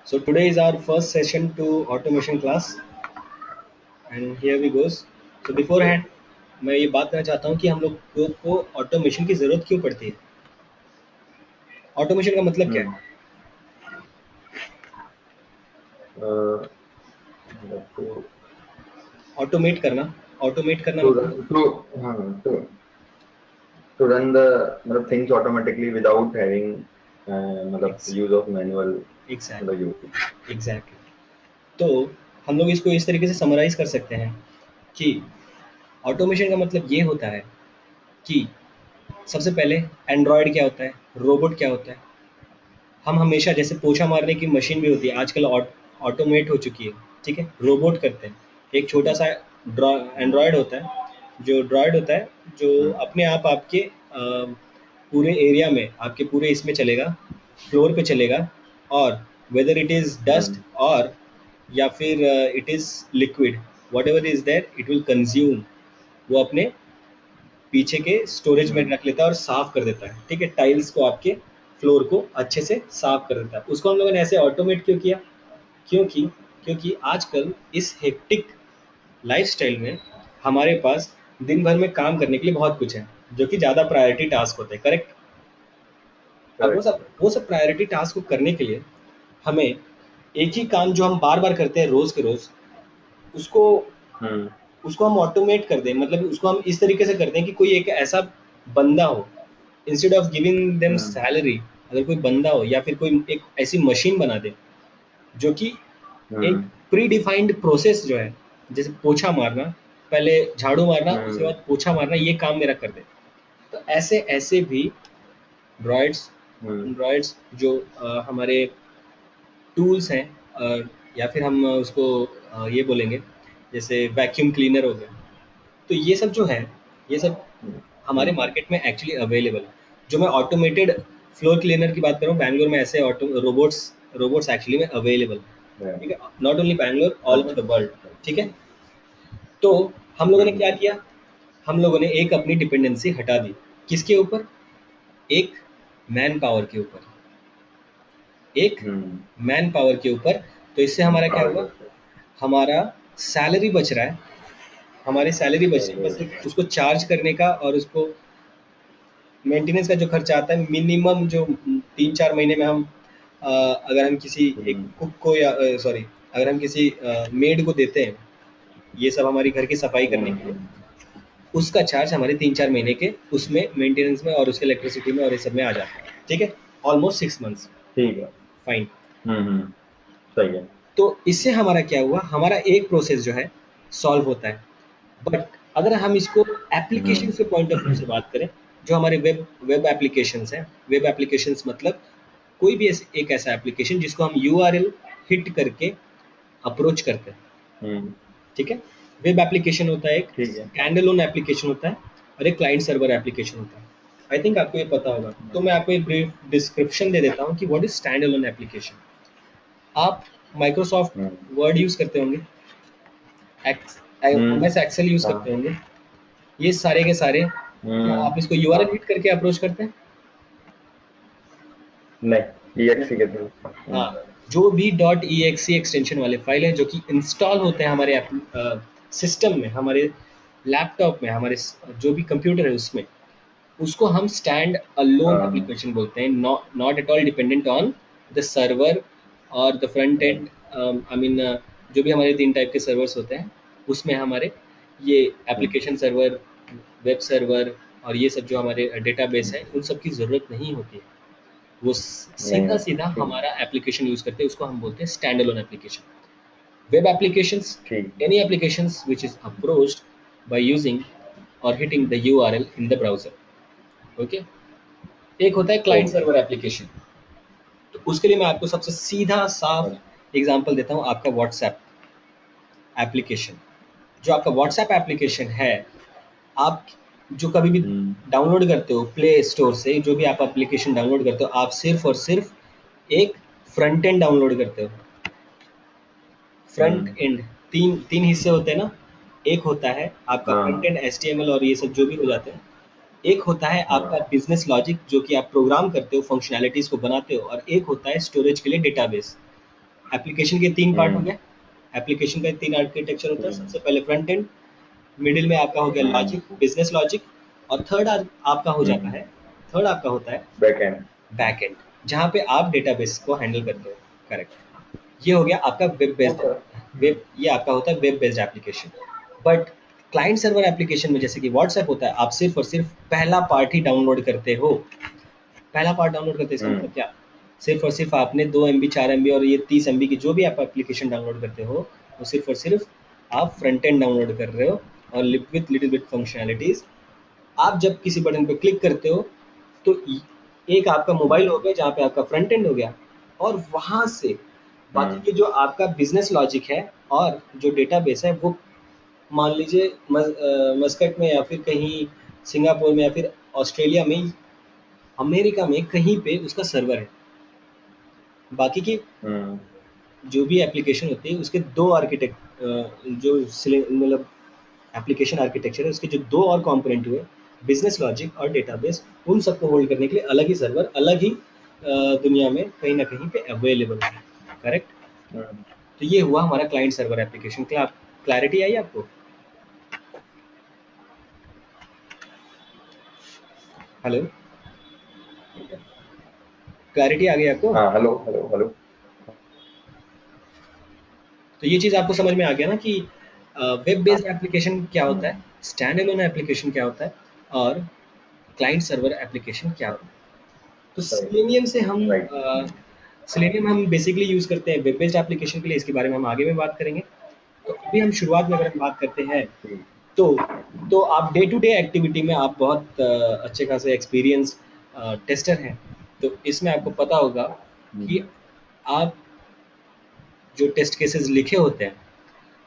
So today is our first session to automation class and here we goes. So beforehand मैं ये बात करना चाहता हूँ कि हम लोग को ऑटोमेशन की ज़रूरत क्यों पड़ती है। ऑटोमेशन का मतलब क्या है? Hmm. Uh, to ऑटोमेट करना to मतलब run to run the things automatically without having use of manual exactly use. Exactly. तो हम लोग इसको इस तरीके से समराइज कर सकते हैं कि ऑटोमेशन का मतलब ये होता है कि सबसे पहले एंड्रॉयड क्या होता है, रोबोट क्या होता है। हम हमेशा जैसे पोछा मारने की मशीन भी होती है आजकल ऑटोमेट हो चुकी है, ठीक है, रोबोट करते हैं। एक छोटा सा एंड्रॉयड होता है, जो ड्रॉयड होता है, जो Hmm. अपने आप आपके पूरे एरिया में, आपके पूरे इसमें चलेगा, फ्लोर पे चलेगा, और whether it is Hmm. Dust और या फिर it is liquid, whatever is there it will consume, वो अपने पीछे के स्टोरेज में Hmm. रख लेता है और साफ कर देता है, ठीक है, टाइल्स को, आपके फ्लोर को अच्छे से साफ कर देता है। उसको हम लोगों ने ऐसे ऑटोमेट क्यों किया? क्योंकि क्योंकि आजकल इस हेक्टिक लाइफस्टाइल में हमारे पास दिन भर में काम करने के लिए बहुत कुछ है, जो कि ज़्यादा प्रायोरिटी टास्क होते हैं, करेक्ट। अब वो Correct. सब वो सब प्रायोरिटी टास्क को करने के लिए हमें एक ही काम जो हम बार बार करते हैं रोज़ के रोज़, उसको Hmm. उसको हम ऑटोमेट कर दें, मतलब उसको हम इस तरीके से कर दें कि कोई एक ऐसा बंदा हो, instead of giving them Hmm. Salary, अगर कोई बंदा हो या फिर कोई एक ऐसी मशीन बना दे जो कि एक Hmm. प्री डिफाइंड प्रोसेस जो है, जैसे पोछा मारना, पहले झाड़ू मारना, उसके Hmm. बाद पोछा मारना, ये काम मेरा कर दे। तो ऐसे ऐसे भी ड्रॉइड्स Hmm. ड्रॉइड्स जो हमारे टूल्स हैं, या फिर हम उसको ये बोलेंगे, जैसे वैक्यूम क्लीनर हो गया, तो ये सब जो है, ये सब हमारे Hmm. मार्केट में एक्चुअली अवेलेबल है। जो मैं ऑटोमेटेड फ्लोर क्लीनर की बात करूँ, बैंगलोर में ऐसे ऑटो रोबोट्स रोबोट्स एक्चुअली में अवेलेबल, Yeah. ठीक है, not only Bangalore, all over अच्छा. द वर्ल्ड, ठीक है। तो हम लोगों ने Hmm. क्या किया, हम लोगों ने एक अपनी डिपेंडेंसी हटा दी, किसके ऊपर? एक मैन पावर के ऊपर, एक Hmm. मैन पावर के ऊपर। तो इससे हमारा क्या Power हुआ, user. हमारा सैलरी बच रहा है, हमारी सैलरी बच रही है, बस Correct. उसको चार्ज करने का और उसको मेंटेनेंस का जो खर्चा आता है मिनिमम, जो 3-4 महीने में हम अगर हम किसी एक Hmm. कुक को या सॉरी, अगर हम किसी मेड को देते हैं ये सब हमारी घर की सफाई करने के लिए, Hmm. उसका चार्ज हमारे 3-4 महीने के उसमें मेंटेनेंस में और उसके इलेक्ट्रिसिटी में और ये सब में आ जाता है, ठीक है, ऑलमोस्ट 6 मंथ्स, ठीक है. फाइन। Hmm. सही है. तो इससे हमारा क्या हुआ, हमारा एक प्रोसेस जो है सॉल्व होता है। बट अगर हम इसको एप्लीकेशन Hmm. के पॉइंट ऑफ व्यू से बात करें, जो हमारे वेब वेब एप्लीकेशंस हैं, वेब एप्लीकेशंस मतलब कोई भी एक ऐसा एप्लीकेशन जिसको हम यूआरएल हिट करके अप्रोच करते हैं, Hmm. ठीक है। वेब एप्लीकेशन होता है, एक ठीक है. स्टैंड अलोन एप्लीकेशन होता है, और एक क्लाइंट सर्वर एप्लीकेशन होता है। आई थिंक आपको ये पता होगा, तो मैं आपको एक ब्रीफ डिस्क्रिप्शन दे देता हूँ कि what is standalone application. आप माइक्रोसॉफ्ट Hmm. वर्ड यूज़ करते होंगे, M Hmm. S Excel use करते हाँ. होंगे, ये सारे के सारे, क्या Hmm. आप इसको यूआरएल हाँ. हिट करके अप्रोच करते हैं? नहीं, EXE के थ्रू. हाँ, जो भी डॉट ई एक्स एक्सटेंशन वाले फाइल हैं जो कि इंस्टॉल होते हैं हमारे सिस्टम में, हमारे लैपटॉप में, हमारे जो भी कंप्यूटर है उसमें, उसको हम स्टैंड अलोन हाँ. एप्लीकेशन बोलते हैं, not at all dependent on the server और the front end. I mean, जो भी हमारे 3 टाइप के सर्वर्स होते हैं उसमें हमारे ये एप्लीकेशन सर्वर, वेब सर्वर और ये सब जो हमारे डेटाबेस है, उन सब की ज़रूरत नहीं होती है। वो नहीं सीधा होता. सीधा ठीक. हमारा एप्लीकेशन यूज़ करते हैं, उसको हम बोलते हैं stand alone application. Web applications, ठीक. any applications which is approached by using or hitting the URL in the browser, okay। एक होता है क्लाइंट ओके. Server application. तो उसके लिए मैं आपको सबसे सीधा साफ अच्छा. एग्जांपल देता हूँ, आपका व्हाट्सएप एप्लीकेशन। जो आपका व्हाट्सएप एप्लीकेशन है, आप जो कभी भी हम्म. डाउनलोड करते हो प्ले स्टोर से, जो भी आप एप्लीकेशन डाउनलोड करते हो, आप सिर्फ और सिर्फ एक फ्रंट एंड डाउनलोड करते हो। Front hmm. एंड, तीन तीन हिस्से होते हैं ना। एक होता है आपका फ्रंट हाँ. एंड HTML और ये सब जो भी हो जाते हैं। एक होता है आपका हाँ. बिजनेस लॉजिक, जो कि आप प्रोग्राम करते हो, फंक्शनैलिटीज़ को बनाते हो, और एक होता है स्टोरेज के लिए डेटाबेस। एप्लीकेशन के 3 पार्ट हो हम्म गया। एप्लीकेशन का 3 आर्किटेक्चर होता है। हम्म सबसे पहले फ्रंट एंड, मिडिल में आपका हो गया हम्म लॉजिक, बिजनेस लॉजिक, और थर्ड आपका हो जाता है, थर्ड आपका होता है बैक एंड। बैक एंड, जहाँ पे आप डेटाबेस को हैंडल करते हो। करेक्ट। ये हो गया आपका वेब बेस्ड, अच्छा। वेब ये आपका होता है web based application. But client server application में जैसे कि व्हाट्सएप होता है, आप सिर्फ और सिर्फ पहला पार्ट ही डाउनलोड करते हो। पहला पार्ट डाउनलोड करते हैं, इसका मतलब हम्म क्या? सिर्फ और सिर्फ आपने 2 MB 4 MB और ये 30 MB की जो भी आप एप्लीकेशन डाउनलोड करते हो, वो सिर्फ और सिर्फ आप फ्रंट एंड डाउनलोड कर रहे हो, और विथ लिटिल बिट फंक्शनैलिटीज। आप जब किसी बटन पे क्लिक करते हो तो एक आपका मोबाइल हो गया जहाँ पे आपका फ्रंट एंड हो गया, और वहाँ से बाकी हम्म के जो आपका बिजनेस लॉजिक है और जो डेटाबेस है, वो मान लीजिए मस्कट में या फिर कहीं सिंगापुर में या फिर ऑस्ट्रेलिया में, अमेरिका में कहीं पे उसका सर्वर है। बाकी की हम्म जो भी एप्लीकेशन होती है उसके दो आर्किटेक्ट, मतलब एप्लीकेशन आर्किटेक्चर है, उसके जो दो और कंपोनेंट हुए, बिजनेस लॉजिक और डेटाबेस, उन सबको होल्ड करने के लिए अलग ही सर्वर, अलग ही दुनिया में कहीं ना कहीं पे अवेलेबल है। करेक्ट। हम्म। तो ये हुआ हमारा क्लाइंट सर्वर एप्लीकेशन। क्या क्लैरिटी आई आपको? हेलो, ठीक है। क्लैरिटी आ गई आपको? हाँ, हेलो हेलो हेलो। तो ये चीज़ आपको समझ में आ गया ना कि वेब हाँ। बेस्ड एप्लीकेशन क्या होता है, हम्म। स्टैंड एलोन एप्लीकेशन क्या होता है, और क्लाइंट सर्वर एप्लीकेशन क्या होता है। तो राइट सेलेनियम से हम राइट। सेलेनियम हम बेसिकली यूज़ करते हैं वेब बेस्ड एप्लीकेशन के लिए। इसके बारे में हम आगे में बात करेंगे। तो अभी हम शुरुआत में अगर हम बात करते हैं, ठीक। तो आप डे टू डे एक्टिविटी में आप बहुत अच्छे खासे एक्सपीरियंस टेस्टर हैं। तो इसमें आपको पता होगा कि हम्म आप जो टेस्ट केसेस लिखे होते हैं,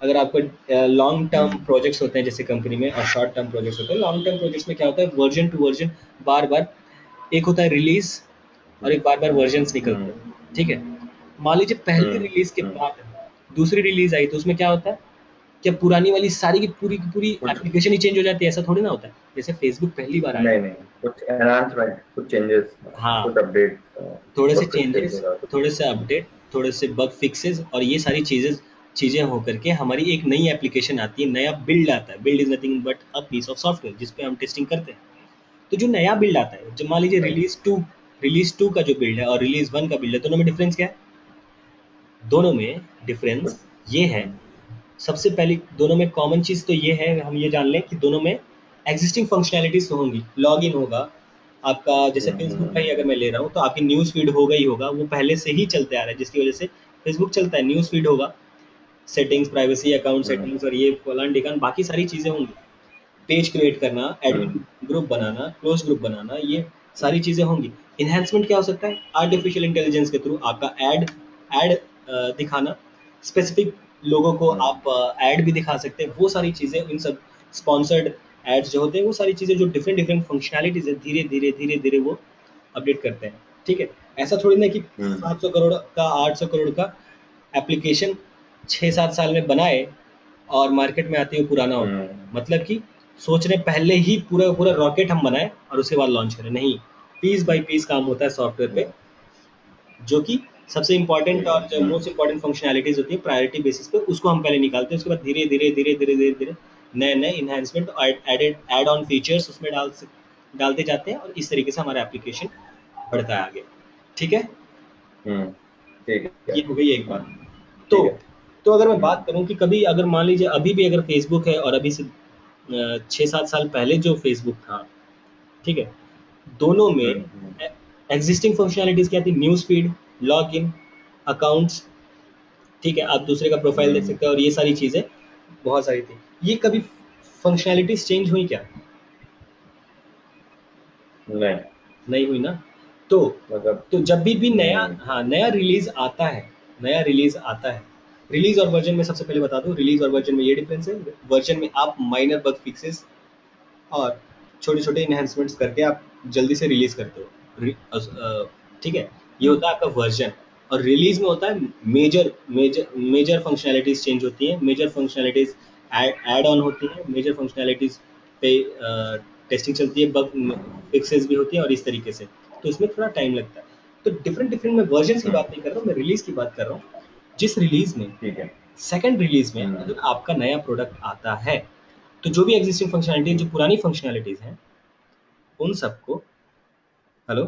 अगर आपको लॉन्ग टर्म हम्म प्रोजेक्ट्स होते हैं जैसे कंपनी में, और शॉर्ट टर्म प्रोजेक्ट्स होते हैं, लॉन्ग टर्म प्रोजेक्ट्स में क्या होता है, वर्जन टू वर्जन, बार बार एक होता है रिलीज, और एक बार बार वर्जन्स निकलते हम्म हैं। ठीक है। मान लीजिए पहली रिलीज के हम्म। बाद दूसरी रिलीज आई, तो उसमें क्या होता है, क्या पुरानी वाली सारी की पूरी कुछ एप्लीकेशन ही चेंज हो जाती है? ऐसा थोड़ी ना होता है। जैसे फेसबुक पहली बार आया, नहीं नहीं, कुछ एनहांसमेंट, कुछ चेंजेस, हाँ, कुछ अपडेट, थोड़े से बग फिक्सेस चेंजेस, वगैरह कुछ। थोड़े से अपडेट, थोड़े से बग फिक्सेस, और ये सारी चीज़ें होकर के हमारी एक नई एप्लीकेशन आती है, नया बिल्ड आता है। Build is nothing but a piece of software जिस पे हम टेस्टिंग करते हैं। तो जो नया बिल्ड आता है, जब मान लीजिए राइट। रिलीज 2 का जो बिल्ड है और रिलीज 1 का बिल्ड है, दोनों में डिफरेंस क्या है? दोनों में डिफरेंस कुछ ये है, सबसे पहली दोनों में कॉमन चीज़ तो ये है, हम ये जान लें कि दोनों में एग्जिस्टिंग फंक्शनैलिटीज तो होंगी। लॉग इन होगा आपका, जैसे फेसबुक का ही अगर मैं ले रहा हूँ, तो आपकी न्यूज़ फीड होगा ही होगा, वो पहले से ही चलते आ रहा है, जिसकी वजह से फेसबुक चलता है। न्यूज़ फीड होगा, सेटिंग्स, प्राइवेसी, अकाउंट हम्म सेटिंग्स, और ये फलान ढिकान बाकी सारी चीज़ें होंगी। पेज क्रिएट करना, हम्म एडमिन ग्रुप बनाना, क्लोज ग्रुप बनाना, ये सारी चीज़ें होंगी। इन्हेंसमेंट क्या हो सकता है? आर्टिफिशियल इंटेलिजेंस के थ्रू आपका एड दिखाना, स्पेसिफिक लोगों को हम्म आप ऐड भी दिखा सकते हैं। वो सारी चीज़ें, इन सब स्पॉन्सर्ड एड्स जो होते हैं, वो सारी चीज़ें जो डिफरेंट डिफरेंट फंक्शनैलिटीज़ है, धीरे धीरे वो अपडेट करते हैं। ठीक है। ऐसा थोड़ी ना कि हम्म 700 करोड़ का, 800 करोड़ का एप्लीकेशन 6-7 साल में बनाए और मार्केट में आते हुए पुराना हो जाए। हम्म मतलब कि सोच रहे पहले ही पूरा पूरा रॉकेट हम बनाए और उसके बाद लॉन्च करें, नहीं। पीस बाय पीस काम होता है सॉफ्टवेयर पे, हम्म। जो कि सबसे इंपॉर्टेंट ठीक है। और जो मोस्ट इंपॉर्टेंट फंक्शनैलिटीज होती है प्रायोरिटी बेसिस पे, उसको हम पहले निकालते हैं। उसके बाद धीरे धीरे नए नए इन्हांसमेंट, एड ऑन फीचर्स उसमें डालते जाते हैं, और इस तरीके से हमारा एप्लीकेशन बढ़ता है आगे। ठीक है। हम्म। ठीक है। ये हो गई एक बात। तो ठीक है। अगर मैं बात करूं कि कभी अगर मान लीजिए अभी भी अगर फेसबुक है, और अभी से 6-7 साल पहले जो फेसबुक था, ठीक है, दोनों में हम्म। एग्जिस्टिंग फंक्शनैलिटीज क्या थी? News feed, log in, accounts, ठीक है, आप दूसरे का प्रोफाइल देख हम्म। सकते हैं, और ये सारी चीज़ें बहुत सारी थी। ये कभी फंक्शनैलिटीज चेंज हुई क्या? नहीं, नहीं हुई ना। तो मतलब जब भी नया, नहीं। हाँ, नया रिलीज आता है, नया रिलीज आता है, रिलीज और वर्जन में सबसे पहले बता दूं, रिलीज और वर्जन में ये डिफरेंस है। वर्जन में आप माइनर बग फिक्सेस और छोटे छोटे इन्हेंसमेंट्स करके आप जल्दी से रिलीज करते हो। ठीक है। ये हम्म होता है आपका वर्जन। और रिलीज में होता है मेजर फंक्शनैलिटीज चेंज होती हैं, मेजर फंक्शनैलिटीज ऐड ऑन होती हैं, मेजर फंक्शनैलिटीज पे टेस्टिंग चलती है, बग फिक्सेस भी होती हैं, और इस तरीके से। तो इसमें थोड़ा टाइम लगता है। तो डिफरेंट डिफरेंट, मैं वर्जन की हम्म बात नहीं कर रहा हूँ, मैं रिलीज की बात कर रहा हूँ। जिस रिलीज में, ठीक है। सेकंड रिलीज में अगर आपका नया प्रोडक्ट आता है तो जो भी एग्जिस्टिंग फंक्शनैलिटी, जो पुरानी फंक्शनैलिटीज हैं उन सबको, हेलो